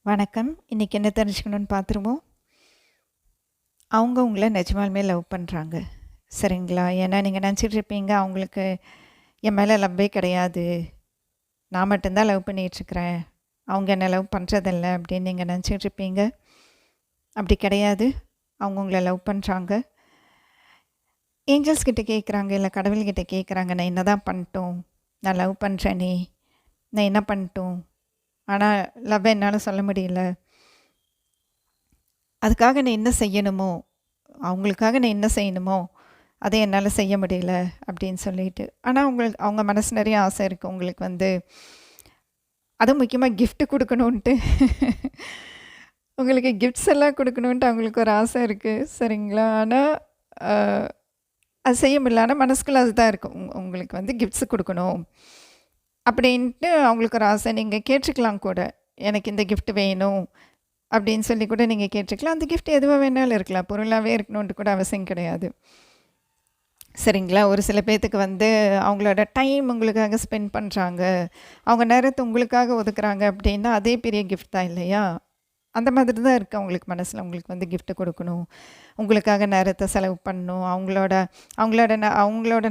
வணக்கம். இன்னைக்கு என்ன தெரிஞ்சுக்கணும்னு பார்த்துருவோம். அவங்க உங்கள நிஜமாலுமே லவ் பண்றாங்க. சரிங்களா? ஏன்னா நீங்க நெனச்சிட்டு இருப்பீங்க, அவங்களுக்கு என் மேல லவ்வே கிடையாது. நான் மட்டும் தான் லவ் பண்ணிட்டுருக்கிறேன். அவங்க என்ன லவ் பண்றதில்ல அப்படின்னு நீங்க நெனச்சிட்டு இருப்பீங்க. அப்படி கிடையாது. அவங்க உங்கள லவ் பண்றாங்க. ஏஞ்சல்ஸ் கிட்ட கேட்குறாங்க, இல்ல கடவுள்கிட்ட கேட்குறாங்க, நான் என்னதான் பண்ணட்டும்? நான் லவ் பண்றேனே! நான் என்ன பண்ணட்டும்? ஆனா லவ்வ என்னால சொல்ல முடியல. அதுக்காக நான் என்ன செய்யணுமோ, அவங்களுக்காக நான் என்ன செய்யணுமோ, அத என்னால செய்ய முடியல அப்படின்னு சொல்லிட்டு. ஆனா அவங்க மனசு நெறைய ஆசை இருக்கு. உங்களுக்கு வந்து அதுவும் முக்கியமா கிஃப்ட் குடுக்கணுன்ட்டு. உங்களுக்கு கிஃப்ட்ஸ் எல்லாம் குடுக்கணுன்ட்டு அவங்களுக்கு ஒரு ஆசை இருக்கு. சரிங்களா? ஆனா, அ அது செய்ய முடியல. ஆனா மனசுக்குள்ள அதுதான் இருக்கும். உங்களுக்கு வந்து கிஃப்ட்ஸ் குடுக்கணும். அப்படின்ட்டு அவங்களுக்கு ஒரு ஆசை. நீங்க கேட்டுருக்கலாம் கூட. எனக்கு இந்த கிஃப்ட் வேணும். அப்படின்னு சொல்லி கூட நீங்க கேட்டுருக்கலாம். அந்த கிஃப்ட் எதுவா வேணாலும் இருக்கலாம். பொருளாவே இருக்கணுன்ட்டு கூட அவசியம் கிடையாது. சரிங்களா? ஒரு சில பேத்துக்கு வந்து அவங்களோட டைம் உங்களுக்காக ஸ்பெண்ட் பண்றாங்க. அவங்க நேரத்த உங்களுக்காக ஒதுக்குறாங்க அப்படின்னா, அதே பெரிய கிஃப்ட் தான் இல்லையா? அந்த மாதிரி தான் இருக்கு அவங்களுக்கு மனசுல. உங்களுக்கு வந்து கிஃப்ட் குடுக்கணும். உங்களுக்காக நேரத்த செலவு பண்ணணும். அவங்களோட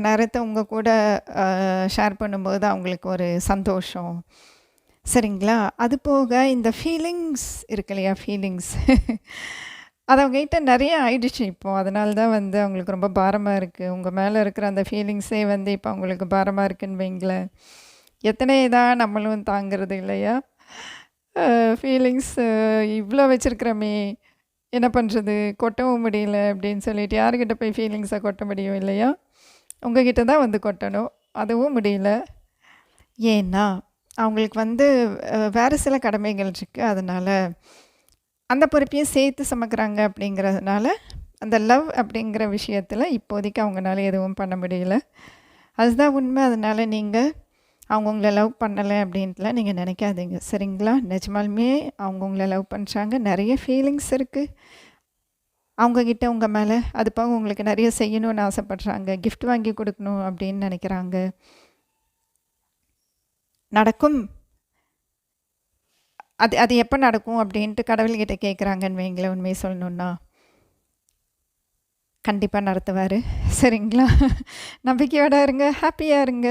நேரத்த உங்க கூட ஷேர் பண்ணும்போது அவங்களுக்கு ஒரு சந்தோஷம். சரிங்களா? அது போக இந்த ஃபீலிங்ஸ் இருக்கு இல்லையா? ஃபீலிங்ஸ் அது அவங்ககிட்ட நெறைய ஆயிடுச்சு இப்போ. அதனால தான் வந்து அவங்களுக்கு ரொம்ப பாரமா இருக்கு. உங்க மேல இருக்கிற அந்த ஃபீலிங்ஸே வந்து இப்போ அவங்களுக்கு பாரமா இருக்குன்னு வைங்களேன். எத்தனை தான் நம்மளும் தாங்குறது இல்லையா? ஃபீலிங்ஸ் இவ்ளோ வச்சிருக்கிறோமே! என்ன பண்றது? கொட்டவும் முடியல அப்படின்னு சொல்லிட்டு யார்கிட்ட போய் ஃபீலிங்ஸ கொட்ட முடியும் இல்லையா? உங்ககிட்ட தான் வந்து கொட்டணும். அதுவும் முடியல. ஏன்னா, அவங்களுக்கு வந்து வேறு சில கடமைகள் இருக்கு. அதனால அந்த பொறுப்பையும் சேர்த்து சுமக்குறாங்க அப்படிங்கிறதுனால, அந்த லவ் அப்படிங்கிற விஷயத்தில இப்போதைக்கு அவங்கனால எதுவும் பண்ண முடியல. அதுதான் உண்மை. அதனால நீங்க அவங்க உங்கள லவ் பண்ணல அப்படின்ட்டுலாம் நீங்க நினைக்காதீங்க. சரிங்களா? நிஜமாலுமே அவங்க உங்கள லவ் பண்றாங்க. நெறைய ஃபீலிங்ஸ் இருக்கு. அவங்க கிட்ட உங்க மேல. அது போக உங்களுக்கு நெறைய செய்யணும்னு ஆசைப்படுறாங்க. கிஃப்ட் வாங்கி குடுக்கணும் அப்படின்னு நினைக்கிறாங்க. நடக்கும். அது அது எப்ப நடக்கும் அப்படின்ட்டு கடவுள்கிட்ட கேட்குறாங்கன்னு வைங்களேன் உண்மைய சொல்லணும்னா. கண்டிப்பா நடத்துவாரு. சரிங்களா? நம்பிக்கையோட இருங்க. ஹேப்பியா இருங்க.